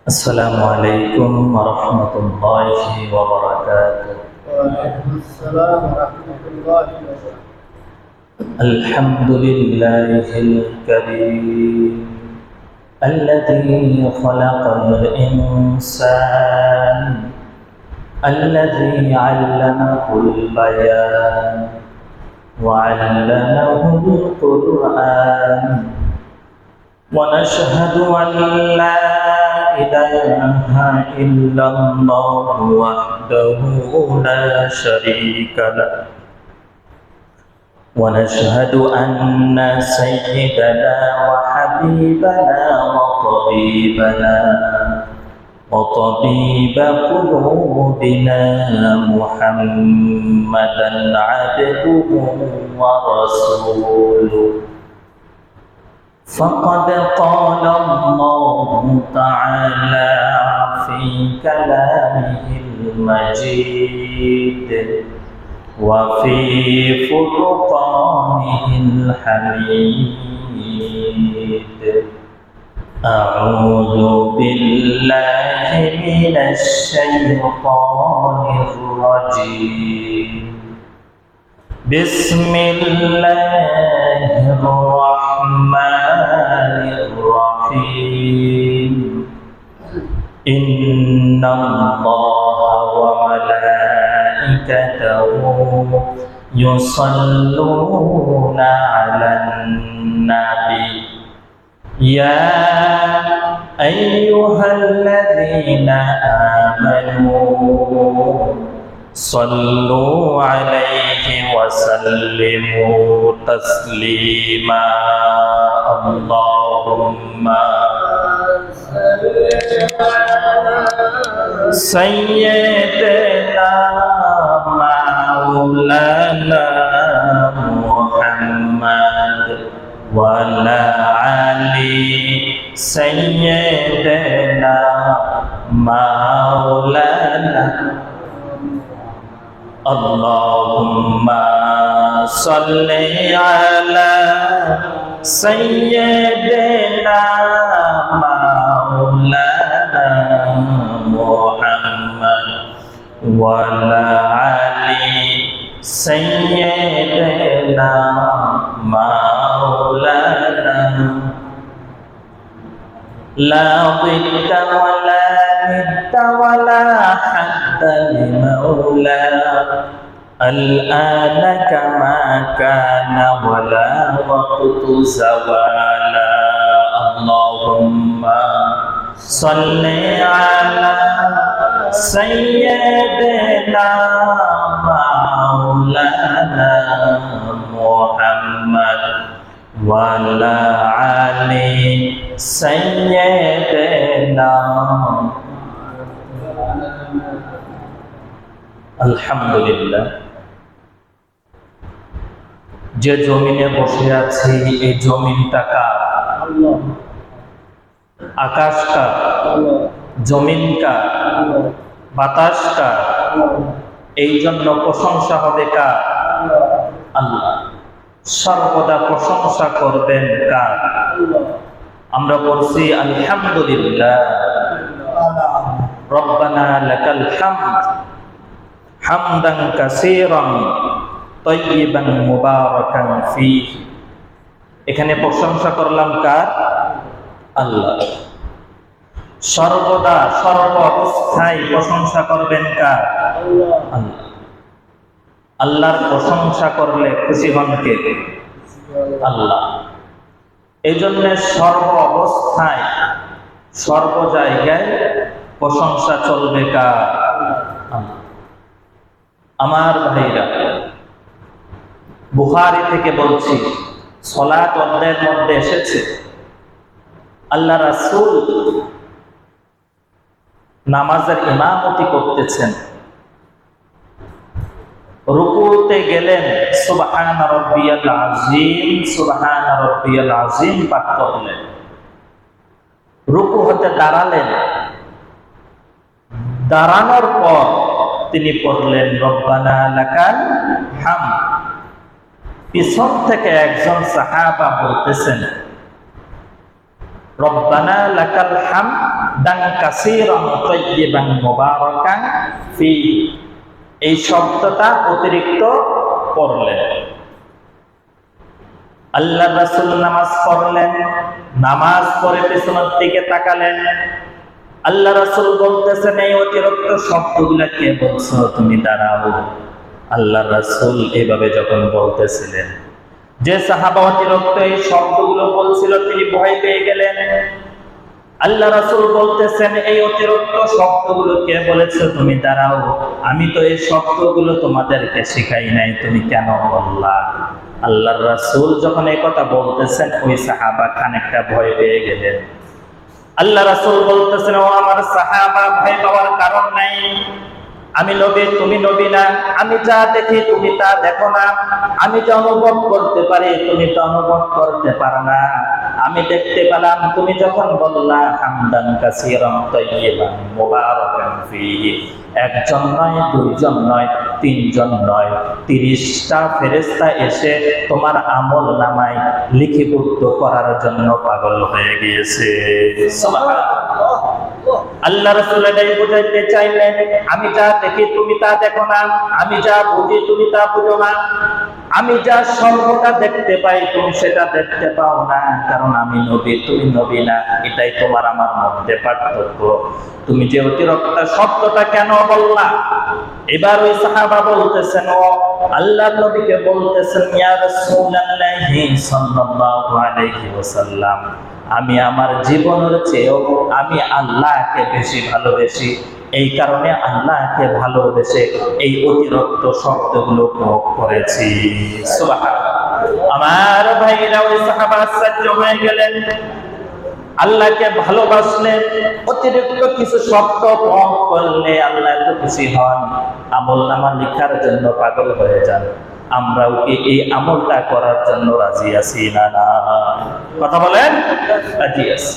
السلام عليكم ورحمة الله وبركاته. وعليكم السلام ورحمة الله وبركاته. الحمد لله الكريم الذي خلق الإنسان الذي علمه البيان وعلمه القرآن ونشهد أن لا إله إلا الله وحده لا شريك له ونشهد أن سيدنا وحبيبنا وطبيب قلوبنا محمدا عبده ورسوله. فقد قال الله تعالى في كلامه المجيد وفي فرقانه الحميد: أعوذ بالله من الشيطان الرجيم. بسم الله الرحمن الرحيم. إن الله وملائكته يصلون على النبي يا أيها الذين آمنوا صلوا عليه وسلموا تسليما. اللهم سيدنا مولانا محمد وعلى علي سيدنا مولانا. اللهم صل على سيدنا مولانا محمد وعلى علي سيدنا مولانا. لا ضد ولا ند ولا حد لمولى الآن كما كان ولا وقت زوالا. اللهم صل على سيدنا مولانا محمد وعلى علي سيدنا. আলহামদুলিল্লাহ, যে জমিনে বসে আছি এই জমিনটা কার? আকাশ কার? জমিন কার? বাতাস কার? এই জন্য প্রশংসা হবে কার? আল্লাহ। সর্বদা প্রশংসা করবেন কার? আমরা বলছি আলহামদুলিল্লাহ, রব্বানা লাকাল হামদ হামদান কাসীরান তাইয়িবান মুবারাকান ফীহি। এখানে প্রশংসা করলাম কার? আল্লাহ। সর্বদা সর্ব অবস্থায় প্রশংসা করবেন কার? আল্লাহ। আল্লাহর প্রশংসা করলে খুশি হন কে? আল্লাহ। এই জন্য সর্ব অবস্থায় সর্ব জায়গায় প্রশংসা চলবে কার? আল্লাহ। আমার ভাইরা, বুখারী থেকে বলছি, সালাত অধ্যায়ের মধ্যে এসেছে আল্লাহ রাসূল নামাজের ইমামতি করতেছেন, রুকুতে গেলেন সুবহান রাব্বিয়াল আযীম সুবহান রাব্বিয়াল আযীম পাঠ করলেন। রুকু হতে দাঁড়ালেন, দাঁড়ানোর পর তিনি পড়লেন রব্বানা লাকাল হামদ। পিছন থেকে একজন সাহাবা বলতেছেন, রব্বানা লাকাল হামদান কাসীরান তাইয়্যিবান মুবারাকান ফীহি, এই শব্দটা অতিরিক্ত পড়লেন। আল্লাহর রাসূল নামাজ পড়লেন, নামাজ পড়ে পেছনের দিকে তাকালেন। আল্লাহ রাসূল বলতেছেন, এই অতিরিক্ত শব্দগুলো কে বলছো? তুমি দাঁড়াও। আল্লাহ রাসূল এইভাবে যখন বলতেছিলেন, যে সাহাবা অতিরিক্ত এই শব্দগুলো বলছিল তিনি ভয় পেয়ে গেলেন। আল্লাহ রাসূল বলতেছেন, এই অতিরিক্ত শব্দগুলো কে বলেছে? তুমি দাঁড়াও, আমি তো এই শব্দগুলো তোমাদেরকে শিখাই নাই, তুমি কেন বললা? আল্লাহর রাসূল যখন এই কথা বলতেছেন, ওই সাহাবা খানিকটা ভয় পেয়ে গেলেন। আল্লাহ রাসূল বলতেছেন, ও আমার সাহাবা, ভয় পাওয়ার কারণ নাই। আমি নবী, তুমি নবী না। আমি যা দেখি তুমি তা দেখো না। আমি যা অনুভব করতে পারি তুমি তো অনুভব করতে পারো না। আমি দেখতে পেলাম তুমি যখন বললা হামদান কাসীরান তাইয়্যিবান মুবারাকান ফীহি, একজন নয়, দুইজন নয়, তিনজন নয়, 30টা ফেরেশতা এসে তোমার আমল নামায় লিপিবদ্ধ করার জন্য পাগল হয়ে গিয়েছে। সুবহানাল্লাহ। আল্লাহ রাসূল এটাই বুঝাইতে চাইলেন, আমি যা দেখি তুমি তা দেখো না, আমি যা বুঝি তুমি তা বুঝো না, আমি যা সর্বটা দেখতে পাই তুমি সেটা দেখতে পাও না, কারণ আমি নবী, তুমি নবী না। এটাই তোমার আমার মধ্যে পার্থক্য। তুমি যে অতিরিক্ত শব্দটা কেন বললা? এবার ওই সাহাবা বলতেছেন, ও আল্লাহর নবীকে বলতেছেন, ইয়া রাসূলুল্লাহি সাল্লাল্লাহু আলাইহি ওয়াসাল্লাম, আমি আমার জীবনের চেয়েও আমি আল্লাহকে বেশি ভালোবাসি। এই কারণে আল্লাহকে ভালোবেসে এই অতিরিক্ত শব্দগুলো প্রয়োগ করেছি। সুবহানাল্লাহ। আমার ভাইরা, ওই সাহাবা আশ্চর্য হয়ে গেলেন। আল্লাহকে ভালোবাসলে অতিরিক্ত কিছু শব্দ প্রয়োগ করলে আল্লাহ এত খুশি হন, আমলনামা লেখার জন্য পাগল হয়ে যান। আমরাও কি এই আমলটা করার জন্য রাজি আছি না? না, কথা বলেন, রাজি আছি।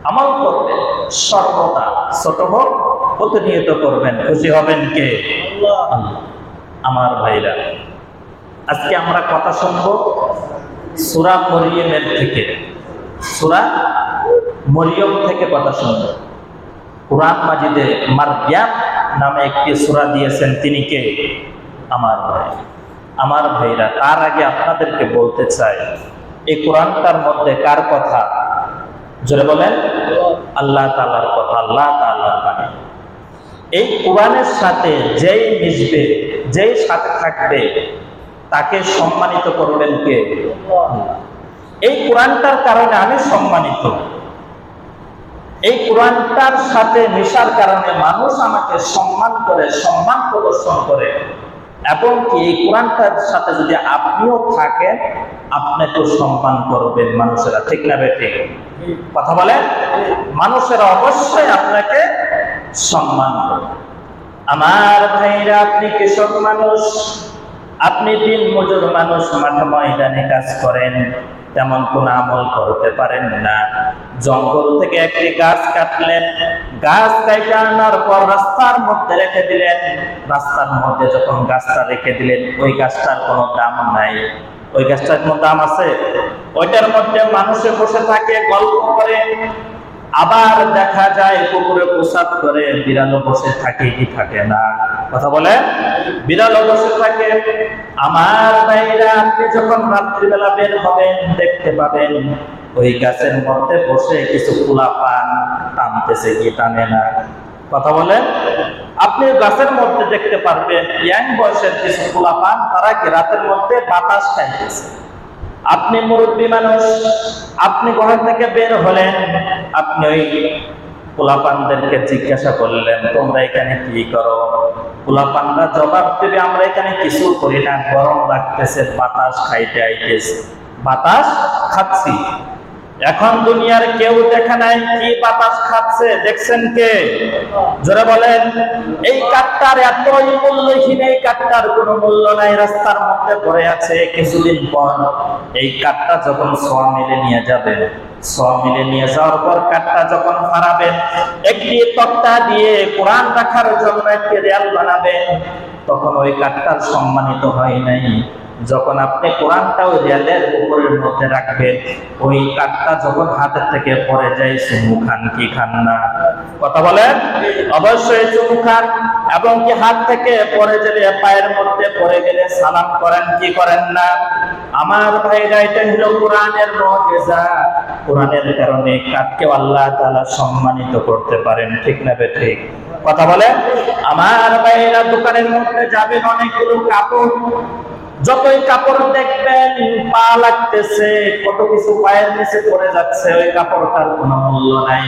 আমল করবেন সর্বদা, ছোট হোক প্রতিনিয়ত করবেন। খুশি হবেন কে? আল্লাহ। আমার ভাইরা, আজকে আমরা কথা শুনবো সূরা মরিয়মের থেকে। সূরা মরিয়ম থেকে কথা শুনবো। কুরআন মাজিদে মারইয়াম নামে একটি সূরা দিয়েছেন, তিনি কে? আমার ভাই, আমার ভাইরা, তার আগে আপনাদেরকে বলতে চাই, এই কোরআনটার মধ্যে কার কথা? জোরে বলেন। আল্লাহ তাআলার কথা, আল্লাহ তাআলার বাণী। এই কোরআনের সাথে যেই মিশবে, যেই সাথে থাকবে, তাকে সম্মানিত করবেন কে? এই কোরআনটার কারণে আমি সম্মানিত। এই কোরআনটার সাথে মিশার কারণে মানুষ আমাকে সম্মান করে, সম্মান প্রদর্শন করে। এবং কি এই কোরআনটার সাথে যদি আপনিও থাকেন, আপনাকে সম্মান করবেন মানুষেরা, ঠিক না বেটে? কথা বলেন। মানুষেরা অবশ্যই আপনাকে সম্মান করবে। আমার ভাইরা, আপনি কৃষক মানুষ, আপনি দিন মজুর মানুষ, মাঠে ময়দানে কাজ করেন, তেমন কোন আমল করতে পারেন না। জঙ্গল থেকে একটি গাছ কাটলেন, গাছ কাটে আনার পর রাস্তার মধ্যে রেখে দিলেন। রাস্তার মধ্যে যখন গাছটা রেখে দিলেন, ওই গাছটার কোনো দাম নাই। ওই গাছটার কোনো দাম আছে? ওইটার মধ্যে মানুষে বসে থাকে, গল্প করে। আবার দেখা যায় পুকুরে প্রসাদ করে, বিড়ালও বসে থাকে কি থাকে না? কথা বলে, বিড়ালও বসে থাকে। আমার ভাইরা, আপনি যখন রাত্রিবেলা বের হবেন, দেখতে পাবেন ওই গাছের মধ্যে বসে কিছু পোলাপান টানতেছে কি টানে না? কথা বলে, আপনি গাছের মধ্যে দেখতে পারবেন ইয়াং বয়সের কিছু পোলাপান, তারা কি রাতের মধ্যে বাতাস খাইতেছে। আপনি মুরব্বী মানুষ, আপনি ঘর থেকে বের হলেন, আপনি ওই পোলাপানদেরকে জিজ্ঞাসা করলেন, তোমরা এখানে কি করো? পোলাপানরা জবাব দেবে, আমরা এখানে কিছু করি না, গরম লাগতেছে, বাতাস খাইতে আইতেছে, বাতাস খাচ্ছি। এখন দুনিয়ার কেউ দেখে নাই কি বাতাস খাচ্ছে, দেখছেন কে? জোরে বলেন। এই কাঠটার এতই মূল্যহীন, এই কাঠটার কোনো মূল্য নাই, রাস্তার মধ্যে পড়ে আছে। কিছুদিন পর এই কাঠটা যখন সোয়া মিলে নিয়ে যাবেন, সোয়া মিলে নিয়ে যাওয়ার পর কাঠটা যখন ফাড়াবেন, একটি তক্তা দিয়ে কোরআন রাখার জন্য একটি দেয়াল বানাবেন, তখন ওই কাঠটার সম্মানিত হয় নাই, যখন আপনি কোরআনটা ওই রেলের উপরের মধ্যে রাখবেন, ওই কাঠটা যখন হাতের থেকে পড়ে যায়, চুমু খান কি খান না? কথা বলেন। অবশ্যই চুমু খান। এবং কি হাত থেকে পড়ে গেলে, পায়ের মধ্যে পড়ে গেলে সালাম করেন কি করেন না? আমার ভাইরা, এটা হলো কোরআনের মুজিজা। কোরআনের কারণে কাঠকেও আল্লাহ তাআলা সম্মানিত করতে পারেন, ঠিক না ঠিক? কথা বলেন। আমার ভাইরা, দোকানের মধ্যে যাবেন, অনেকগুলো কাপড়, যতই কাপড় দেখবেন পা লাগতেছে, কত কিছু পায়ের নিচে পড়ে যাচ্ছে, ওই কাপড়টার কোনো মূল্য নাই।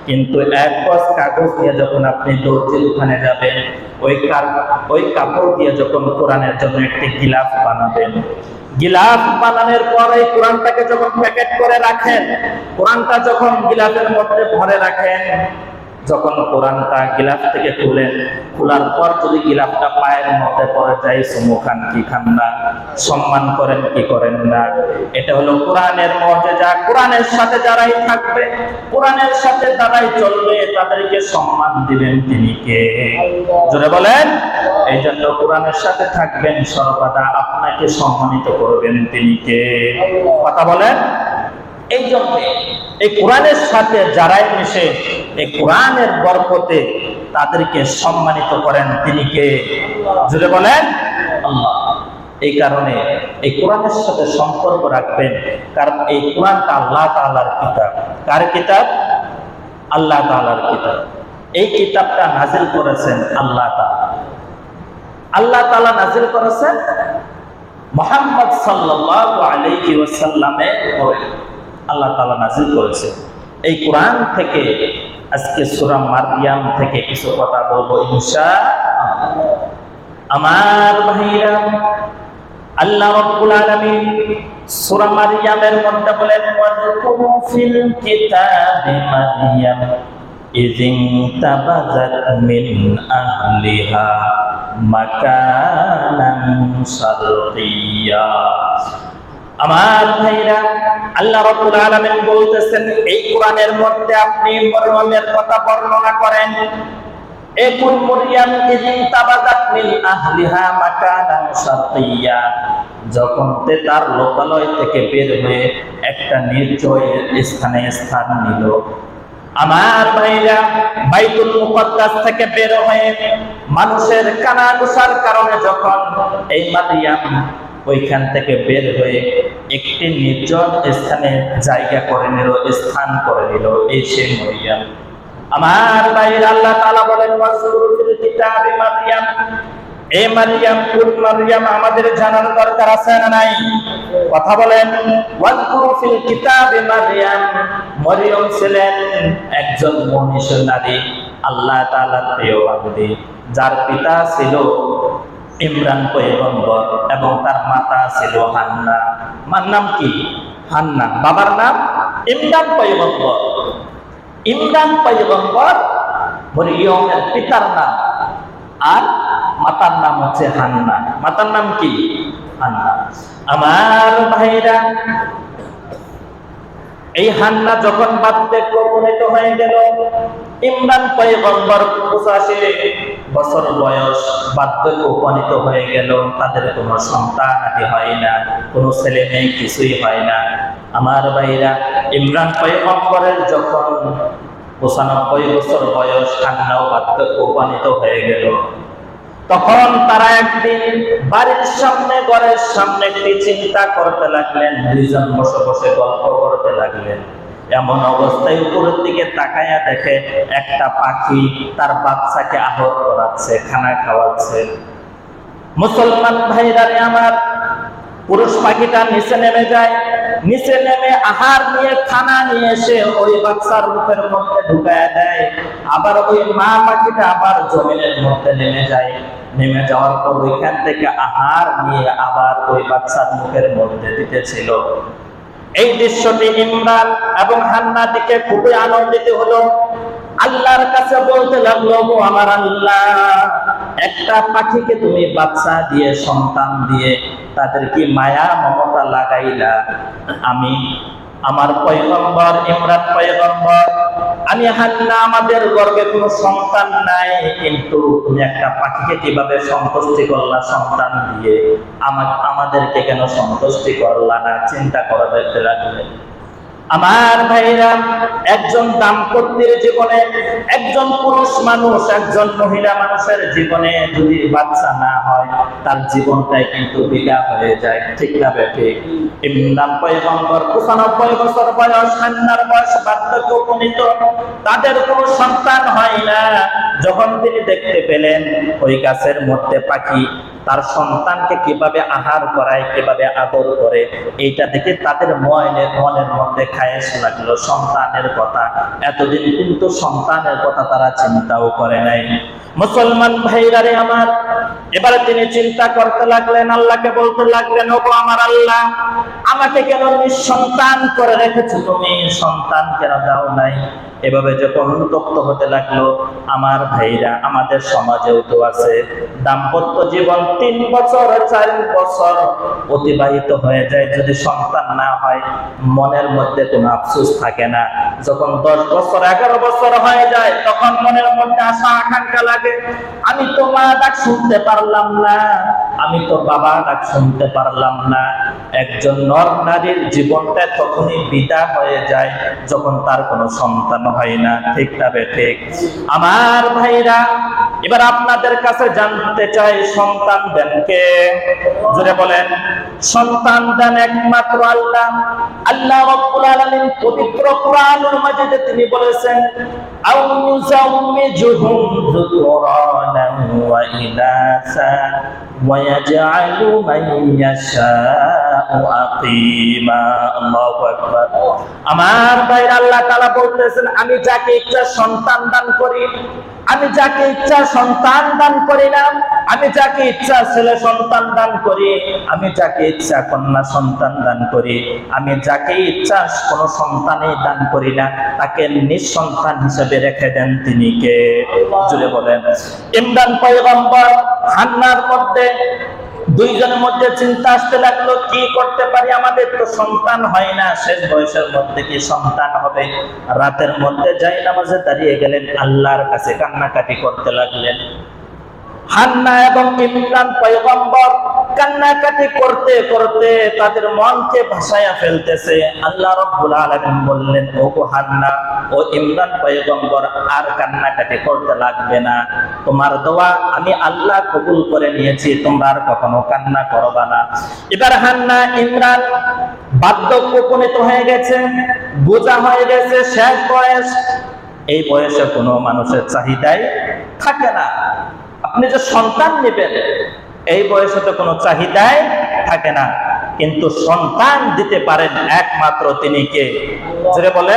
কিন্তু এক গজ কাগজ দিয়ে যখন আপনি দর্জির ওখানে যাবেন, ওই কাপড় দিয়ে যখন কোরআনের জন্য একটি গিলাফ বানাবেন, গিলাফ বানানোর পর এই কোরআনটাকে যখন প্যাকেট করে রাখেন, কোরআনটা যখন গিলাফের মধ্যে ভরে রাখেন, যখন কোরআনটা গিলাফ থেকে খোলার পর যদি গিলাফটা পায়ের মধ্যে পড়ে যায়, চুমু খান কি খান না? সম্মান করেন কি করেন না? এটা হলো কোরআনের মুজিজা। কোরআনের সাথে যারাই থাকবে, কোরআনের সাথে যারাই চলবে, তাদেরকে সম্মান দিবেন তিনি কে? জোরে বলেন। এই জন্য কোরআনের সাথে থাকবেন, সর্বদা আপনাকে সম্মানিত করবেন তিনি কে? কথা বলেন। এই জন্য এই কোরআনের সাথে যারাই মিশে, এই কোরআনের বরকতে তাদেরকে সম্মানিত করেন তিনি কে? জোরে বলেন আল্লাহ। এই কারণে এই কোরআনের সাথে সম্পর্ক রাখবেন, কারণ এই কোরআনটা আল্লাহ তাআলার কিতাব। কার কিতাব? আল্লাহ তাআলার কিতাব। এই কিতাবটা নাজিল করেছেন আল্লাহ তাআলা। আল্লাহ তাআলা নাজিল করেছেন মুহাম্মদ সাল্লাল্লাহু আলাইহি ওয়াসাল্লামের উপরে। আল্লাহ তাআলা নাজিল করেছে। এই কোরআন থেকে আজকে সূরা মারইয়াম থেকে কিছু কথা বলবো ইনশাআল্লাহ। আমার ভাইরা, আল্লাহ রাব্বুল আলামিন সূরা মারইয়ামের মধ্যে বলেন, ওয়াযকুরু ফিল কিতাবি মারইয়াম ইযিন তাবাযাত মিন আহলিহা মাকানান শারকিয়্যা। আমার ভাইরা, আল্লাহ রাব্বুল আলামিন বলতেছেন, এই কোরআনের মধ্যে আপনি মরিয়মের কথা বর্ণনা করেন। এই মরিয়ম ইযিন তাবাযাত মিন আহলিহা মাকানান শারকিয়্যা, যখন তার লোকালয় থেকে বের হয়ে একটা নির্জয় স্থানে স্থান নিল। আমার ভাইরা, বাইতুল মুকদ্দাস থেকে বের হয়ে মানুষের কানাঘুষার কারণে যখন এই মারইয়াম ওইখান থেকে বের হয়ে একটি নির্জন স্থানে জায়গা করে নিল, স্থান করে নিল, এই সেই মরিয়ম। আমার ভাইরা, আল্লাহ তাআলা বলেন, ওয়াযকুরু ফিল কিতাবি মারইয়াম। এই মারইয়াম কোন মারইয়াম আমাদের জানার দরকার আছে না নাই? কথা বলেন। ওয়াযকুরু ফিল কিতাবি মারইয়াম, মরিয়ম ছিলেন একজন মনীষী নারী, আল্লাহ তাআলার প্রিয় বান্দি, যার পিতা ছিল ইমরান পয়গম্বর এবং তার মাতা ছিল হান্না। মার নাম কি? হান্না। বাবার নাম ইমরান পয়গম্বর। ইমরান পয়গম্বর মরিয়মের পিতার নাম, আর মাতার নাম হচ্ছে হান্না। মাতার নাম কি? হান্না। আমার ভাইরা, এই হান্না যখন বার্ধক্যে উপনীত হয়ে গেল, ইমরান পয়গম্বর 85 বছর বয়স, বার্ধক্যে উপনীত হয়ে গেল, তাদের কোনো সন্তান আদি হয় না, কোনো ছেলে মেয়ে কিছুই হয় না। আমার ভাইরা, ইমরান পয়গম্বরের যখন 95 বছর বয়স, হান্নাও বার্ধক্যে উপনীত হয়ে গেল, তখন তারা একদিন বাড়ির সামনে, ঘরের সামনে একটি চিন্তা করতে লাগলেন, দুইজন বসে বসে গল্প করতে লাগলেন। এমন অবস্থায় উপরের দিকে তাকায়া দেখে একটা পাখি তার বাচ্চাকে আহত করাচ্ছে, খানা খাওয়াচ্ছে। মুসলমান ভাইরা আমার, পুরুষ পাখিটা নিচে নেমে যায়, নিচে নেমে আহার নিয়ে, খানা নিয়ে এসে ওই বাচ্চার মুখের মধ্যে ঢুকায়া দেয়। আবার ওই মা পাখিটা আবার জমিনের মধ্যে নেমে যায়, নেমে যাওয়ার পর ওইখান থেকে আহার নিয়ে আবার ওই বাচ্চার মুখের মধ্যে দিতেছিল। এই দৃশ্যটি ইমরান এবং হান্না দিকে খুবই আনন্দিত হলো। আল্লাহর কাছে বলতে লাগলো, আমার আল্লাহ, একটা পাখিকে তুমি বাচ্চা দিয়ে, সন্তান দিয়ে তাদের কি মায়া মমতা লাগাইলা, আমি আমার পয়গম্বর ইমরান পয়গম্বর আমি হান্না, আমাদের গর্ভে কোনো সন্তান নাই, কিন্তু তুমি একটা পাখিকে কিভাবে সন্তুষ্টি করলা সন্তান দিয়ে, আমাদেরকে কেন সন্তুষ্টি করলা না? চিন্তা করা যেতে লাগলে। আমার ভাইরা, একজন দাম্পত্যের জীবনে, একজন পুরুষ মানুষ, একজন মহিলা মানুষের জীবনে যদি বাচ্চা না হয়, তার জীবনটাই কিন্তু বিদা হয়ে যায়। ঠিক না ঠিক? ইমরান পয়গম্বর 95 বছর বয়স, হান্নার বয়স বার্ধক্য উপনীত, তাদের কোনো সন্তান হয় না। যখন তিনি দেখতে পেলেন ওই গাছের মধ্যে পাখি তার সন্তানকে কিভাবে আহার করায়, কিভাবে আদর করে, এইটা দেখে তাদের মনের মধ্যে খায়েশ লাগলো সন্তানের কথা। এতদিন কিন্তু সন্তানের কথা তারা চিন্তাও করে নাই। মুসলমান ভাইরা রে আমার, এবারে তিনি চিন্তা করতে লাগলেন, আল্লাহকে বলতে লাগলেন, ওগো আমার আল্লাহ, আমাকে কেন নিঃসন্তান করে রেখেছো তুমি? সন্তান কেন দাও নাই? এভাবে যখন অনুতপ্ত হতে লাগলো, আমার ভাইরা, আমাদের সমাজেও তো আছে, দাম্পত্য জীবন 3 বছর 4 বছর অতিবাহিত হয়ে যায়, যদি সন্তান না হয় মনের মধ্যে কোনো আফসোস থাকে না। যখন 10 বছর 11 বছর হয়ে যায়, তখন মনের মধ্যে আশা আকাঙ্ক্ষা লাগে, আমি তো মা ডাক শুনতে পারলাম না, আমি তো বাবা ডাক শুনতে পারলাম না। একজন নর নারীর জীবনটা তখনই বিদা হয়ে যায় যখন তার কোনো সন্তান হয় না। ঠিক না ঠিক? আমার ভাইরা, এবার আপনাদের কাছে জানতে চাই, সন্তান দেন কে? জোরে বলেন। সন্তান দেন একমাত্র আল্লাহ। আল্লাহ রাব্বুল আলামিন পবিত্র কোরআনুল মাজিদে তিনি বলেছেন, আউ ইউযাউমিজুহুম যুকরানান ওয়া ইনাসা ওয়া ইয়াজআলু মান ইয়াশাউ আকিমা। আল্লাহু আকবার। আমার ভাইরা, আল্লাহ তাআলা বলতেছেন, আমি যাকে ইচ্ছা সন্তান দান করি, আমি যাকে ইচ্ছা সন্তান দান করি না, আমি যাকে ইচ্ছা ছেলে সন্তান দান করি, আমি যাকে ইচ্ছা কন্যা সন্তান দান করি, আমি যাকে ইচ্ছা কোনো সন্তানই দান করি না, তাকে নিঃসন্তান হিসেবে রেখে দেন তিনি কে? জুড়ে বলেন। ইমরান পয়গম্বর হান্নার মধ্যে, দুইজনের মধ্যে চিন্তা আসতে লাগলো, কি করতে পারি, আমাদের তো সন্তান হয় না, শেষ বয়সের মধ্যে কি সন্তান হবে? রাতের মধ্যে যাই নামাজে দাঁড়িয়ে গেলেন, আল্লাহর কাছে কান্নাকাটি করতে লাগলেন। হান্না এবং ইমরান পয়গম্বর কান্নাকাটি করতে করতে তাদের মনকে ভাসায়া ফেলতেছে। আল্লাহ রাব্বুল আলামিন বললেন, ওগো হান্না ও ইমরান পয়গম্বর, আর কান্নাকাটি করতে লাগবে না, তোমার দোয়া আমি আল্লাহ কবুল করে নিয়েছি, তোমরা আর কখনো কান্না করবা না। এবার হান্না ইমরান বার্ধক্য উপনীত হয়ে গেছে, বোঝা হয়ে গেছে, শেষ বয়স। এই বয়সে কোনো মানুষের চাহিদাই থাকে না। আপনি যে সন্তান নেবেন, এই বয়সে তো কোনো চাহিদাই থাকে না, কিন্তু সন্তান দিতে পারেন একমাত্র তিনি কে? জোরে বলে।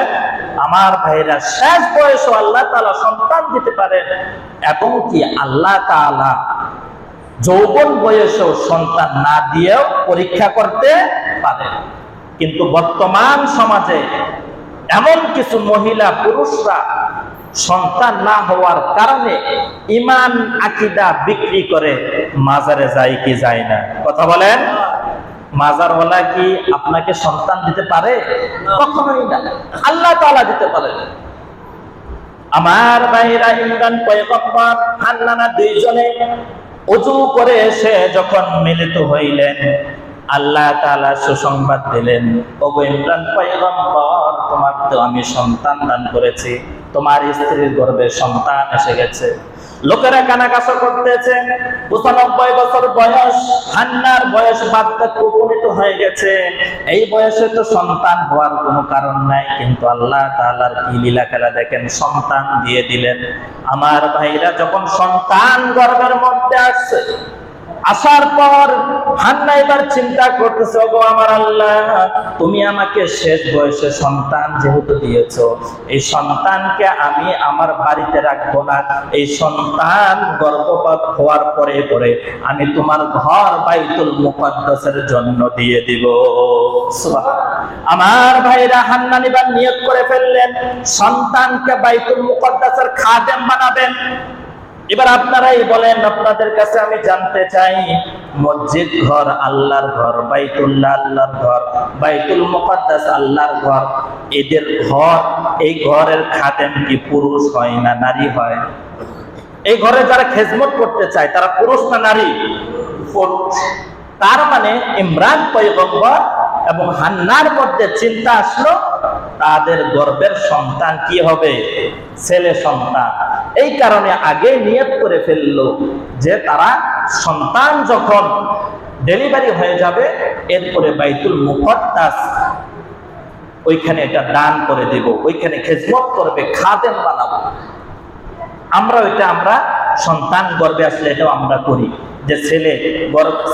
আমার ভাইরা, শেষ বয়সে আল্লাহ তাআলা সন্তান দিতে পারেন, এবং কি আল্লাহ তাআলা যৌবন বয়সেও সন্তান না দিয়েও পরীক্ষা করতে পারেন। কিন্তু বর্তমান সমাজে এমন কিছু মহিলা পুরুষরা সন্তান না হওয়ার কারণে ঈমান আকীদা বিক্রি করে মাজারে যায় কি যায় না? কথা বলেন। মাজারওয়ালা কি আপনাকে সন্তান দিতে পারে? কখনোই না, আল্লাহ তাআলা দিতে পারেন। আমার ভাইরা, ইমরান পয়গম্বর হান্নানা দুইজনে ওযু করে এসে যখন মিলিত হইলেন, আল্লাহ তাআলা সুসংবাদ দিলেন, ওগো ইমরান পয়গম্বর, তোমার তো আমি সন্তান দান করেছি, তোমার স্ত্রীর গর্ভে সন্তান এসে গেছে। লোকেরা কানাকাটা করতেছে, 95 বছর বয়স, হান্নার বয়স বার্ধক্য উপনীত হয়ে গেছে, এই বয়সে তো সন্তান হওয়ার কোনো কারণ নাই, কিন্তু আল্লাহ তাআলার কি লীলা খেলা দেখেন, সন্তান দিয়ে দিলেন। আমার ভাইরা, যখন সন্তান গর্ভের মধ্যে আসছে, আসার পর হান্না এবার চিন্তা করতেছে, ওগো আমার আল্লাহ, তুমি আমাকে শেষ বয়সে সন্তান যেহেতু দিয়েছো, এই সন্তানকে আমি আমার বাড়িতে রাখবো না, এই সন্তান গর্ভপাত হওয়ার পরে পরে আমি তোমার ঘর বাইতুল মুকাদ্দাসের জন্য দিয়ে দিব। সুবহানাল্লাহ। আমার ভাইরা, হান্না এবার নিয়ত করে ফেললেন, সন্তানকে বাইতুল মুকাদ্দাসের খাদেম বানাবেন। এবার আপনারাই বলেন, আপনাদের কাছে আমি জানতে চাই, মসজিদ ঘর আল্লাহর ঘর, বাইতুল্লাহ আল্লাহর ঘর, বাইতুল মুকাদ্দাস আল্লাহর ঘর, এদের ঘর, এই ঘরের খাদেম কি পুরুষ হয় না নারী হয়? এই ঘরে যারা খেজমত করতে চায় তারা পুরুষ না নারী? পুরুষ। তার মানে ইমরান পয়গম্বর এবং হান্নার মধ্যে চিন্তা আসলো তাদের গর্ভের সন্তান কি হবে? ছেলে সন্তান। এই কারণে আগে নিয়ত করে ফেললো যে তারা সন্তান যখন ডেলিভারি হয়ে যাবে এরপরে বাইতুল মুকাদ্দাস ওইখানে এটা দান করে দেব, ওইখানে খেজমত করবে, খাদেম বানাবো। আমরা সন্তান গর্ভে আসলে এটাও আমরা করি, যে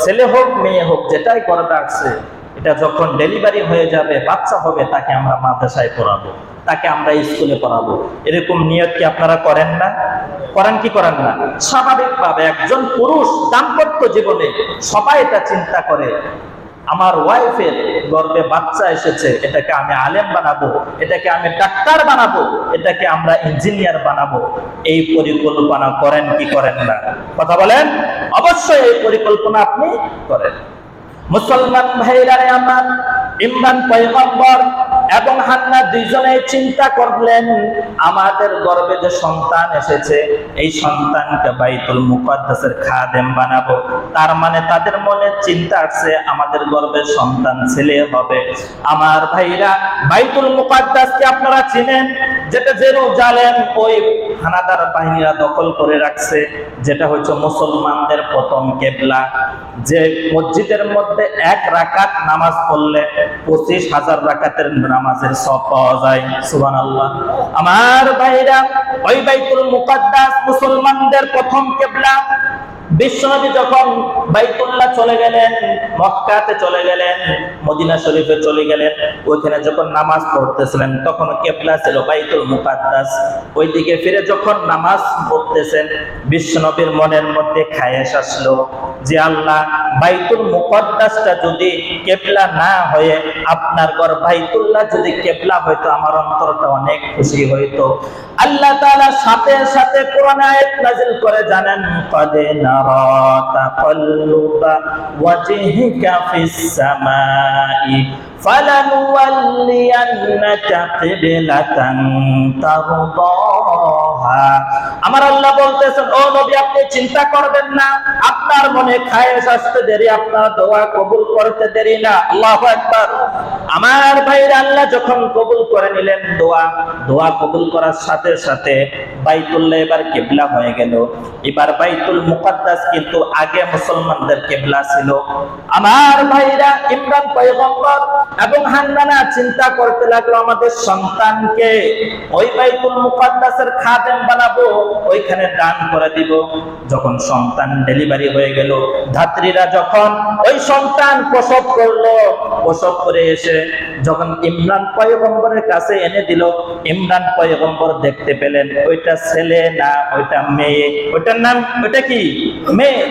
ছেলে হোক মেয়ে হোক যেটাই গর্ভে আসছে, এটা যখন ডেলিভারি হয়ে যাবে, বাচ্চা হবে, তাকে আমরা মাদ্রাসায় পড়াবো, তাকে আমরা স্কুলে পড়াবো। এরকম নিয়ত কি আপনারা করেন না? করেন কি করেন না? স্বাভাবিকভাবে একজন পুরুষ দাম্পত্য জীবনে সবাই এটা চিন্তা করে, আমার ওয়াইফের গর্ভে বাচ্চা এসেছে, এটাকে আমি আলেম বানাবো, এটাকে আমি ডাক্তার বানাবো, এটাকে আমরা ইঞ্জিনিয়ার বানাবো। এই পরিকল্পনা করেন কি করেন না? কথা বলেন। অবশ্যই এই পরিকল্পনা আপনি করেন। মুসলমান ভাইরা আমার, ইমরান পয়গম্বর এবং হান্না দুইজনে চিন্তা করলেন, আমাদের গর্ভে যে সন্তান এসেছে এই সন্তানকে বাইতুল মুকাদ্দাসের খাদেম বানাবো। তার মানে তাদের মনে চিন্তা আছে আমাদের গর্ভের সন্তান ছেলে হবে। আমার ভাইরা, বাইতুল মুকাদ্দাসকে আপনারা চিনেন, যেটা জেরুজালেম ওই হানাদার বাহিনীরা দখল করে রাখছে, যেটা হচ্ছে মুসলমানদের প্রথম কিবলা। যে মসজিদের মধ্যে এক রাকাত নামাজ পড়লে 25,000 রাকাতের নামাজের সওয়াব পাওয়া যায়। সুবহানাল্লাহ। আমার ভাইরা, ওই বাইতুল মুকাদ্দাস মুসলমানদের প্রথম কিবলা। বিশ্বনবী যখন বাইতুল্লাহ চলে গেলেন, মক্কাতে চলে গেলেন, মদিনা শরীফে চলে গেলেন, ওইখানে যখন নামাজ পড়তেছিলেন তখন কিবলা ছিল বাইতুল মুকাদ্দাস। ওইদিকে ফিরে যখন নামাজ পড়তেছেন, বিশ্বনবীর মনের মধ্যে খায়েশ আসলো যে আল্লাহ, বাইতুল মুকাদ্দাসটা যদি কিবলা না হয়ে আপনার ঘর বাইতুল্লাহ যদি কিবলা হইতো, আমার অন্তরটা অনেক খুশি হইতো। আল্লাহ তাআলা সাথে সাথে কোরআনে আয়াত নাযিল করে জানেন, ক্বাদে নারা তাকাল্লুবা ওয়াজহিকা ফিস সামাই ফালানুওয়াল্লিয়ান্নাকা কিবলাতান তারদাহা। আমার আল্লাহ বলতেছেন, ও নবী, আপনি চিন্তা করবেন না, আপনার মনে খায়েশ আসতে দেরি, আপনার দোয়া কবুল করতে দেরি না। আল্লাহু আকবার। আমার ভাইরা, আল্লাহ যখন কবুল করে নিলেন দোয়া কবুল করার সাথে সাথে বাইতুল্লাহ এবার কিবলা হয়ে গেল। এবার বাইতুল মুকাদ্দাস কিন্তু আগে মুসলমানদের কিবলা ছিল। আমার ভাইরা, ইমরান পয়গম্বর এবং হান্নানা চিন্তা করতে লাগলো, আমাদের সন্তানকে ওই বাইতুল মুকাদ্দাসের খাদেম বানাবো, ওইখানে দান করে দিব। যখন সন্তান ডেলিভারি হয়ে গেল, ধাত্রীরা যখন ওই সন্তান প্রসব করলো, প্রসব করে এসে যখন ইমরান পয়গম্বরের কাছে এনে দিল, ইমরান পয়গম্বর দেখতে পেলেন ওইটা ছেলে না, ওইটা মেয়ে। ওইটার নাম, ওইটা কি? মেয়ে।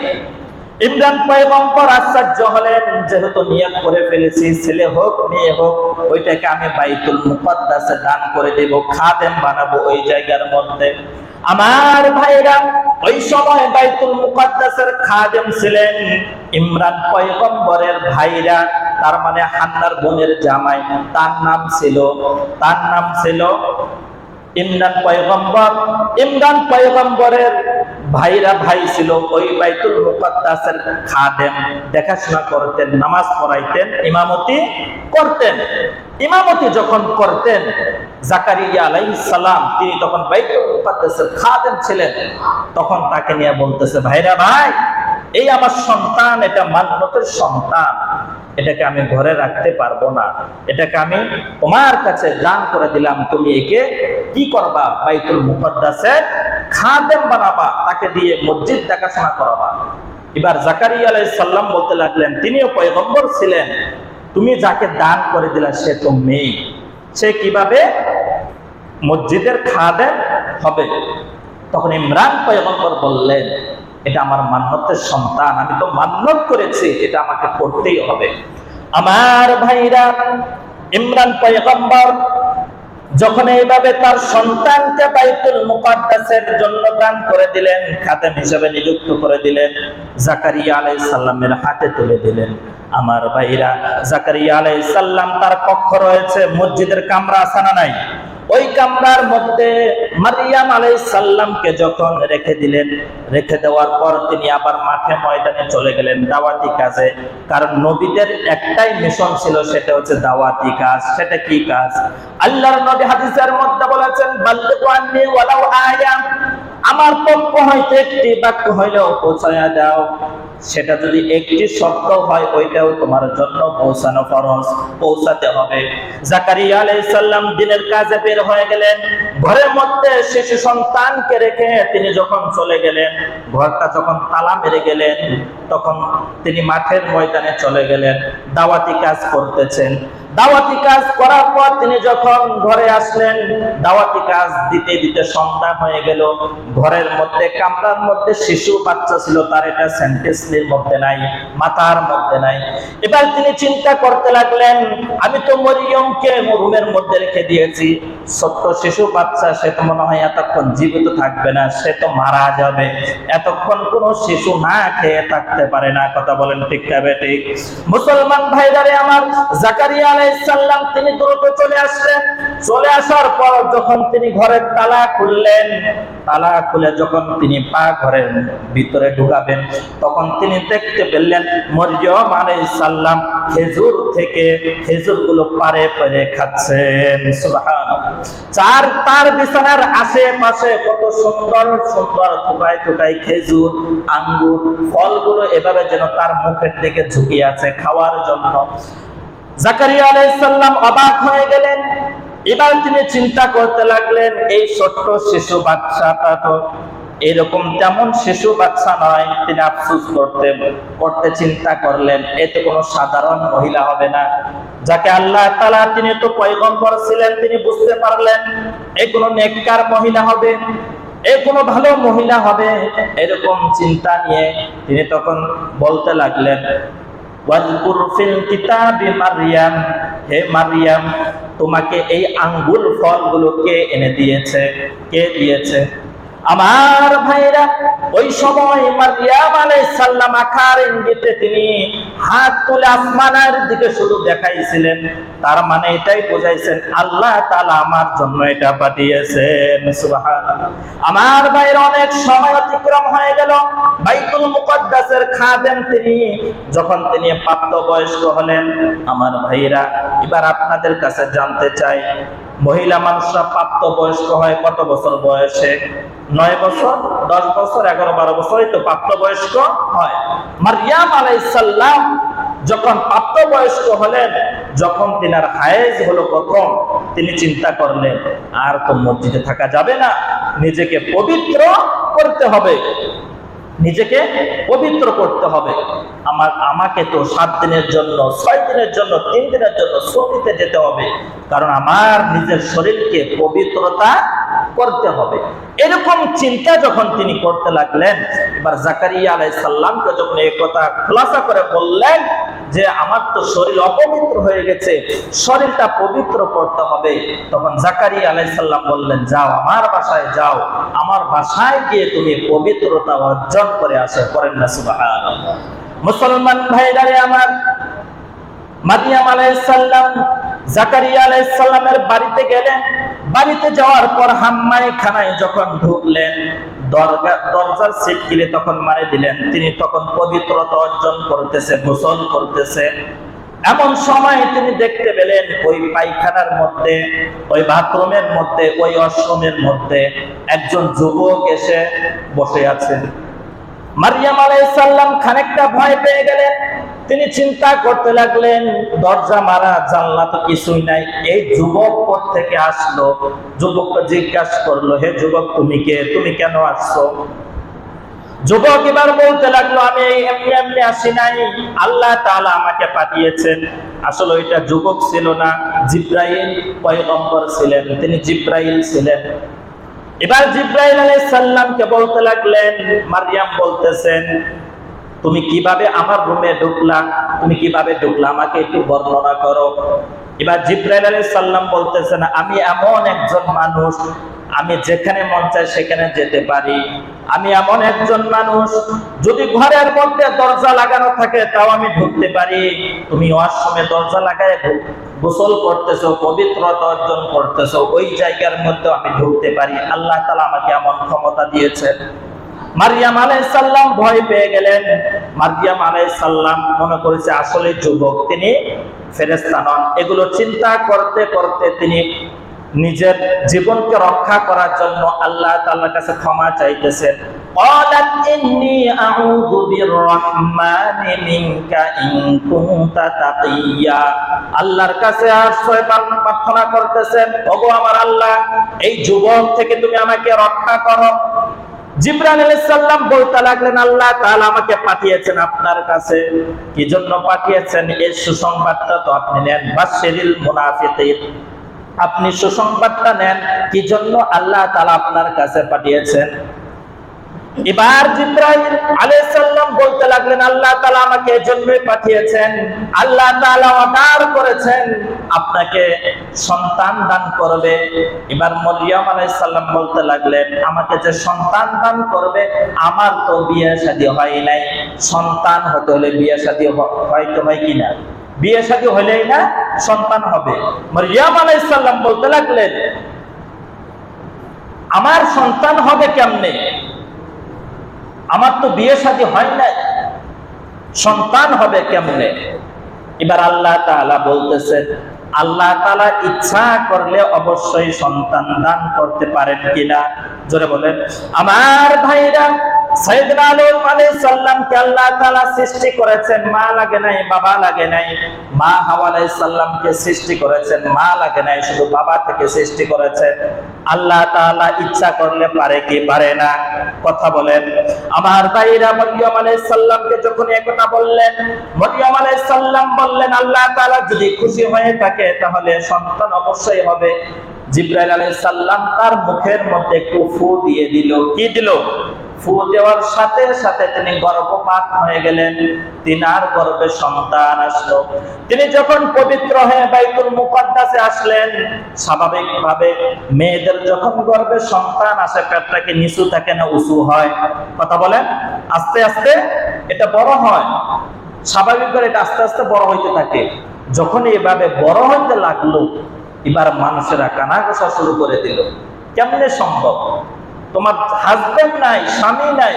ইমরান পয়গম্বর আশ্চর্য হলেন, যেহেতু নিয়ত করে ফেলেছি ছেলে হোক মেয়ে হোক, ওইটাকে আমি বাইতুল মুকাদ্দাসে দান করে দেব, খাদেম বানাবো ওই জায়গার মধ্যে। আমার ভাইরা, ওই সময় বাইতুল মুকাদ্দাসের খাদেম ছিলেন ইমরান পয়গম্বরের ভাইরা, তার মানে হান্নার বোনের জামাই। তার নাম ছিল ইমরান পয়গম্বর। ইমরান পয়গম্বরের ভাইরা ভাই ছিল ওই বাইতুল মুকাদ্দাসের খাদেম, দেখাশোনা করতেন, নামাজ পড়াইতেন, ইমামতি করতেন। ইমামতি যখন করতেন জাকারিয়া আলাইহিস সালাম, তিনি তখন বাইতুল মুকাদ্দাসের খাদেম ছিলেন। তখন তাকে নিয়ে বলতেছে, ভাইরা ভাই, এই আমার সন্তান, এটা মান্নতের সন্তান, এটাকে আমি ঘরে রাখতে পারবো না, এটাকে আমি তোমার কাছে দান করে দিলাম, তুমি একে কি করবা? বাইতুল মুকাদ্দাসের খাদেম বানাবা, তাকে দিয়ে মসজিদ দেখাশোনা করাবা। এবার জাকারিয়া আলাইহিস সালাম বলতে লাগলেন, তিনিও পয়গম্বর ছিলেন, তুমি যাকে দান করে দিলা সে তো মেয়ে, সে কিভাবে মসজিদের খাদেম হবে? তখন ইমরান পয়গম্বর বললেন, এটা আমার মান্নতের সন্তান, আমি তো মান্নত করেছি, এটা আমাকে করতেই হবে। আমার ভাইরা, ইমরান পয়গম্বর যখন এইভাবে তার সন্তানকে বাইতুল মুকাদ্দাসের জন্য দান করে দিলেন, খাদেম হিসেবে নিযুক্ত করে দিলেন, জাকারিয়া আলাইহিস সালামের হাতে তুলে দিলেন। আমার ভাইরা, জাকারিয়া আলাইহিস সালাম তার কক্ষ রয়েছে, মসজিদের কামরা আছে না নাই? ওই কামরার মধ্যে মারিয়াম আলাইহিস সালামকে যখন রেখে দিলেন, রেখে দেওয়ার পর তিনি আবার মাঠে ময়দানে চলে গেলেন দাওয়াতি কাজে। কারণ নবীদের একটাই মিশন ছিল, সেটা হচ্ছে দাওয়াতি কাজ। সেটা কি কাজ? আল্লাহর নবী হাদিসের মধ্যে বলেছেন, বাল্লিগু আন্নী ওয়ালাউ আয়া, আমার পক্ষ হইতে একটি বাক্য হইলেও পৌঁছায়া দাও। সেটা যদি একটি শব্দ হয়, ওইটাও তোমার জন্য পৌঁছানো ফরজ, পৌঁছাতে হবে। জাকারিয়া আলাইহিস সালাম দিনের কাজে বের হয়ে গেলেন। ঘরের মধ্যে শিশু সন্তানকে রেখে তিনি যখন চলে গেলেন, ঘরটা যখন তালা মেরে গেলেন, তখন তিনি মাঠের ময়দানে চলে গেলেন, দাওয়াতি কাজ করতেছেন। দাওয়াতি কাজ করার পর তিনি যখন ঘরে আসলেন, দাওয়াতি কাজ দিতে দিতে সন্ধ্যা হয়ে গেল। ঘরের মধ্যে কামরার মধ্যে শিশু বাচ্চা ছিল, তার এটা সেন্টেন্সের মধ্যে নাই, মাথার মধ্যে নাই। এবার তিনি চিন্তা করতে লাগলেন, আমি তো মরিয়মকে রুমের মধ্যে রেখে দিয়েছি, ছোট্ট শিশু বাচ্চা, সে তো মনে হয় এতক্ষণ জীবিত থাকবে না, সে তো মারা যাবে। এতক্ষণ কোন শিশু না খেয়ে থাকতে পারে না। কথা বলেন ঠিক না বেঠিক? মুসলমান ভাইরারে আমার, জাকারিয়া আলাইহিস সালাম তিনি দ্রুত চলে আসলেন। চলে আসার পর যখন তিনি ঘরের তালা খুললেন, তালা খুলে যখন তিনি পা ঘরের ভিতরে ঢুকাবেন, তখন তিনি দেখতে পেলেন মরিয়ম আলাইহিস সালাম খেজুর থেকে খেজুরগুলো পারে পারে খাচ্ছেন। সুবহানাল্লাহ। তার বিছানার আশেপাশে কত সুন্দর সুন্দর টুকাই টুকাই খেজুর, আঙ্গুর, ফলগুলো এভাবে যেন তার মুখের দিকে ঝুঁকিয়ে আছে খাওয়ার জন্য। জাকারিয়া আলাইহিস সালাম অবাক হয়ে গেলেন। এবার তিনি চিন্তা করতে লাগলেন, এই ছোট্ট শিশু বাচ্চাটা তো এরকম তেমন শিশু বাচ্চা নয়। তিনি আফসোস করতে চিন্তা করলেন, এতে কোনো সাধারণ মহিলা হবে না, যাকে আল্লাহ তাআলা, তিনি তো পয়গম্বর ছিলেন, তিনি বুঝতে পারলেন এ কোনো নেককার মহিলা হবে, এ কোনো ভালো মহিলা হবে। এরকম চিন্তা নিয়ে তিনি তখন বলতে লাগলেন, ওয়াজকুর ফিল কিতাবি মারইয়াম, হে মারইয়াম, তোমাকে এই আঙ্গুর ফলগুলো কে এনে দিয়েছে? কে দিয়েছে? আমার ভাইরা, ওই সময় মারইয়াম আলাইহিস সালাম আকার ইঙ্গিতে তিনি হাত তুলে আসমানের দিকে শুধু দেখাইছিলেন। তার মানে এটাই বোঝাইছেন, আল্লাহ তাআলা আমার জন্য এটা পাঠিয়েছেন। সুবহানাল্লাহ। আমার ভাইরা, অনেক সময় অতিক্রম হয়ে গেল। বাইতুল মুকাদ্দাসের খাদেম তিনি যখন তিনি প্রাপ্তবয়স্ক হলেন, আমার ভাইরা, এবার আপনাদের কাছে জানতে চাই, মহিলা মানুষরা প্রাপ্তবয়স্ক হয় কত বছর বয়সে? 9 বছর, 10 বছর, 11, 12 বছরই তো প্রাপ্তবয়স্ক হয়। মারইয়াম আলাইহিস সালাম যখন প্রাপ্তবয়স্ক হলেন, যখন তিনার হায়েজ হলো প্রথম, তিনি চিন্তা করলেন, আর তো মসজিদে থাকা যাবে না, নিজেকে পবিত্র করতে হবে, নিজেকে পবিত্র করতে হবে। আমাকে তো 7 দিনের জন্য, 6 দিনের জন্য, 3 দিনের জন্য সৌদিতে যেতে হবে, কারণ আমার নিজের শরীরকে পবিত্রতা করতে হবে। এরকম চিন্তা যখন তিনি করতে লাগলেন, এবার জাকারিয়া আলাইহিস সালামকে যখন এই কথা খোলাসা করে বললেন যে আমার তো শরীর অপবিত্র হয়ে গেছে, শরীরটা পবিত্র করতে হবে, তখন জাকারিয়া আলাইহিস সালাম বললেন, যাও, আমার বাসায় যাও, আমার বাসায় গিয়ে তুমি পবিত্রতা অর্জন করে আসো। করেন না সুবহানাল্লাহ। মুসলমান ভাইরারে আমার, মারইয়াম আলাইহিস সালাম জাকারিয়া আলাইহিস সালামের বাড়িতে গেলেন। বাড়িতে যাওয়ার পর হাম্মাইখানায় যখন ঢুকলেন, দরজার ছিটকিলে তখন মারে দিলেন। তিনি তখন পবিত্রতা অর্জন করতেছে, গোসল করতেছে। এমন সময় তিনি দেখতে পেলেন ওই পায়খানার মধ্যে, ওই বাথরুমের মধ্যে, ওই ওয়াশরুমের মধ্যে একজন যুবক এসে বসে আছেন। মারইয়াম আলাইহিস সালাম খানিকটা ভয় পেয়ে গেলেন। তিনি চিন্তা করতে লাগলেন, দরজা মারা, জানলা তো কিছুই নাই, এই যুবক কোথা থেকে আসলো? যুবককে জিজ্ঞাসা করলো, হে যুবক, তুমি কে? তুমি কেন আসছো? যুবক এবার বলতে লাগলো, আমি এমনি এমনি আসি নাই, আল্লাহ তাআলা আমাকে পাঠিয়েছেন। আসলে ওইটা যুবক ছিল না, জিবরাইল পয়গম্বর ছিলেন, তিনি জিবরাইল ছিলেন। এবার জিবরাইল আলাইহিস সালামকে বলতে লাগলেন, মারইয়াম বলতেছেন, তুমি কিভাবে আমার রুমে ঢুকলা? তুমি কিভাবে ঢুকলা? আমাকে একটু বর্ণনা করো। এবার জিবরাইল আলাইহিস সালাম বলতেছেন, আমি এমন একজন মানুষ, আমি যেখানে মন চায় সেখানে যেতে পারি। আমি এমন একজন মানুষ, যদি ঘরের মধ্যে দরজা লাগানো থাকে তাও আমি ঢুকতে পারি। তুমি ওয়াশরুমে দরজা লাগায় গোসল করতেছো, পবিত্রতা অর্জন করতেছো, ওই জায়গার মধ্যে আমি ঢুকতে পারি। আল্লাহ তাআলা আমাকে এমন ক্ষমতা দিয়েছেন। মারিয়াম আলাইহিস সালাম ভয় পেয়ে গেলেন। মারিয়াম আলাইহিস সালাম মনে করেছে আসলে যুবক, তিনি ফেরেশতা নন। এগুলো চিন্তা করতে করতে তিনি নিজের জীবনকে রক্ষা করার জন্য আল্লাহ তাআলার কাছে ক্ষমা চাইতেছেন। ক্বালাত ইন্নী আউযু বিররহমানি মিনকা ইন কুনতা তাকিয়া। আল্লাহর কাছে আশ্রয় প্রার্থনা করতেছেন, ওগো আমার আল্লাহ, এই যুবক থেকে তুমি আমাকে রক্ষা করো। জিবরাইল আলাইহিস সালাম বলতে লাগলেন, আল্লাহ তাআলা আমাকে পাঠিয়েছেন আপনার কাছে। কি জন্য পাঠিয়েছেন? এই সুসংবাদটা তো আপনি নেন। বাশশিরিল মুনাফিকিন, আপনি সুসংবাদটা নেন। কি জন্য আল্লাহ তাআলা আপনার কাছে পাঠিয়েছেন? এবার জিবরাইল আলাইহিস সালাম বলতে লাগলেন, আল্লাহ তাআলা আমাকে এজন্যই পাঠিয়েছেন। আল্লাহ তাআলা অর্ডার করেছেন আপনাকে সন্তান দান করবে। এবার মরিয়ম আলাইহিস সালাম বলতে লাগলেন, আমাকে যে সন্তান দান করবে, আমার তো বিয়ে শাদী হয় নাই। সন্তান হতে হলে বিয়ে শাদী হয় কিনা? বিয়ে শাদী হলেই না সন্তান হবে। মরিয়ম আলাইহিস সালাম বলতে লাগলেন, আমার সন্তান হবে কেমনে? আমার তো বিয়ে শাদী হয় নাই, সন্তান হবে কেমনে? এবার আল্লাহ তাআলা বলতেছেন, আল্লাহ তাআলা ইচ্ছা করলে অবশ্যই সন্তান দান করতে পারেন কিনা? জোরে বলেন। আমার ভাইরা, সাইয়েদনা আদম আলাইহিস সালামকে আল্লাহ তাআলা সৃষ্টি করেছেন, মা লাগে নাই, বাবা লাগে নাই। মা হাওয়া আলাইহিস সালামকে সৃষ্টি করেছেন, মা লাগে নাই, শুধু বাবা থেকে সৃষ্টি করেছেন। আল্লাহ তাআলা ইচ্ছা করলে পারে কি পারে না? কথা বলেন। আমার ভাইরা, মরিয়ম আলাইহিস সালামকে যখন এই কথা বললেন, মরিয়ম আলাইহিস সালাম বললেন, আল্লাহ তাআলা যদি খুশি হয়ে থাকে তাহলে সন্তান অবশ্যই হবে। জিবরাইল আলাইহিস সালাম তার মুখের মধ্যে একটু ফু দিয়ে দিল। কি দিল? ফু দেওয়ার সাথে সাথে তিনি গর্ভপাত হয়ে গেলেন। তিনার গর্ভে সন্তান আসলো। তিনি যখন পবিত্র হয়ে বাইতুল মুকাদ্দাসে আসলেন, স্বাভাবিকভাবে মেয়েদের যখন গর্ভে সন্তান আসে, পেটটা কি নিচু থাকে না উঁচু হয়? কথা বলেন। আস্তে আস্তে এটা বড় হয়, স্বাভাবিকভাবে এটা আস্তে আস্তে বড় হইতে থাকে। যখন এভাবে বড় হইতে লাগলো, এবার মানুষেরা কানাঘোষা শুরু করে দিল, কেমনে সম্ভব? তোমার হাজবেন্ড নাই, স্বামী নাই,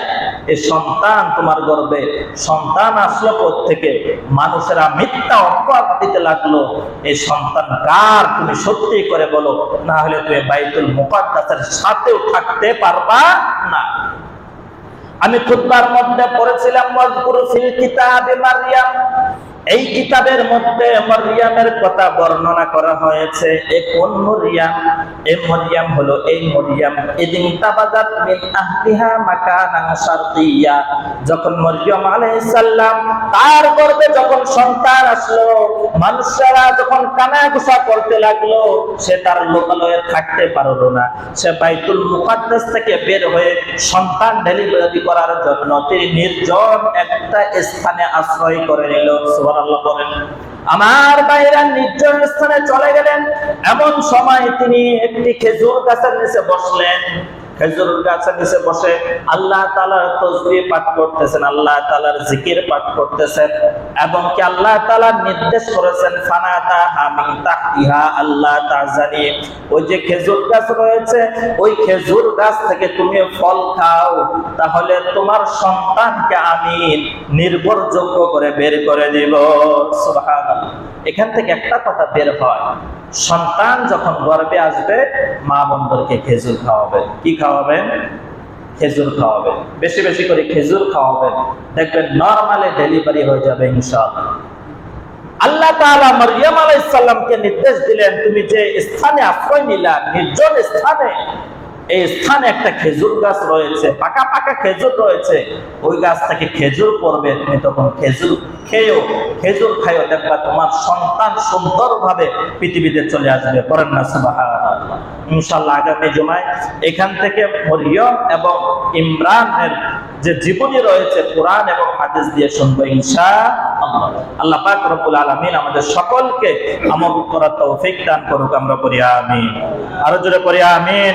এই সন্তান তোমার গর্ভে সন্তান আসলো কোত্থেকে? মানুষেরা মিথ্যা অপবাদ দিতে লাগলো, এই সন্তান কার? তুমি সত্যি করে বলো, না হলে তুমি বাইতুল মুকাদ্দাসের সাথেও থাকতে পারবা না। আমি খুতবার মধ্যে পড়েছিলাম, ওয়াজকুরু ফিল কিতাবে মারইয়াম। এই কিতাবের মধ্যে মরিয়মের কথা বর্ণনা করা হয়েছে। এই কোন মরিয়ম? এই মরিয়ম হলো এই মরিয়ম ইদিন তাবাদাত মিন আহলিহা মাকানান শারকিয়া। যখন মরিয়ম আলাইহিস সালাম তার গর্ভে যখন সন্তান আসলো, মানুষেরা যখন কানাঘুষা করতে লাগলো, সে তার লোকালয়ে থাকতে পারলো না। সে বাইতুল মুকাদ্দাস থেকে বের হয়ে সন্তান ডেলিভারি করার জন্য তিনি নির্জন একটা স্থানে আশ্রয় করে নিল। সুবহানাল্লাহ বলেন। আমার বাইরা নির্জন স্থানে চলে গেলেন। এমন সময় তিনি একটি খেজুর গাছের নিচে বসলেন। খেজুর গাছের নিচে বসে আল্লাহ তাআলার তাসবিহ পাঠ করতেছেন, আল্লাহ তাআলার জিকির পাঠ করতেছেন, এবং কি আল্লাহ তাআলা নির্দেশ করেছেন, ফানাদা হামিন তাহতিহা আল্লাহ তাজানি। ওই যে খেজুর গাছ রয়েছে, ওই খেজুর গাছ থেকে তুমি ফল খাও, তাহলে তোমার সন্তানকে আমি নির্ভরযোগ্য করে বের করে দিব। সুবহানাল্লাহ। এখান থেকে একটা কথা বের হয়, সন্তান যখন গর্ভে আসবে, মা বোনদেরকে খেজুর খাওয়াবেন। কি খাওয়াবেন? খেজুর খাওয়াবেন। বেশি বেশি করে খেজুর খাওয়াবেন, দেখবেন নরমালি ডেলিভারি হয়ে যাবে ইনশাআল্লাহ। আল্লাহ তাআলা মরিয়ম আলাইহিস সালামকে নির্দেশ দিলেন, তুমি যে স্থানে আশ্রয় নিলা, নির্জন স্থানে, এই স্থানে একটা খেজুর গাছ রয়েছে, পাকা পাকা খেজুর রয়েছে, ওই গাছ থেকে খেজুর পড়বে, তুমি তখন খেজুর খেয়েও, খেজুর খাইও, দেখবা তোমার সন্তান সুন্দরভাবে পৃথিবীতে চলে আসবে। পড়েন না সুবহানাল্লাহ। ইনশাআল্লাহ আগামী জুমায় এখান থেকে মরিয়ম এবং ইমরানের যে জীবনী রয়েছে কোরআন এবং হাদিস দিয়ে শুনবো ইনশাআল্লাহ। আল্লাহ পাক রব্বুল আলামিন আমাদের সকলকে আমল করার তৌফিক দান করুক, আমরা করি আমিন। আরো জোরে করি আমিন।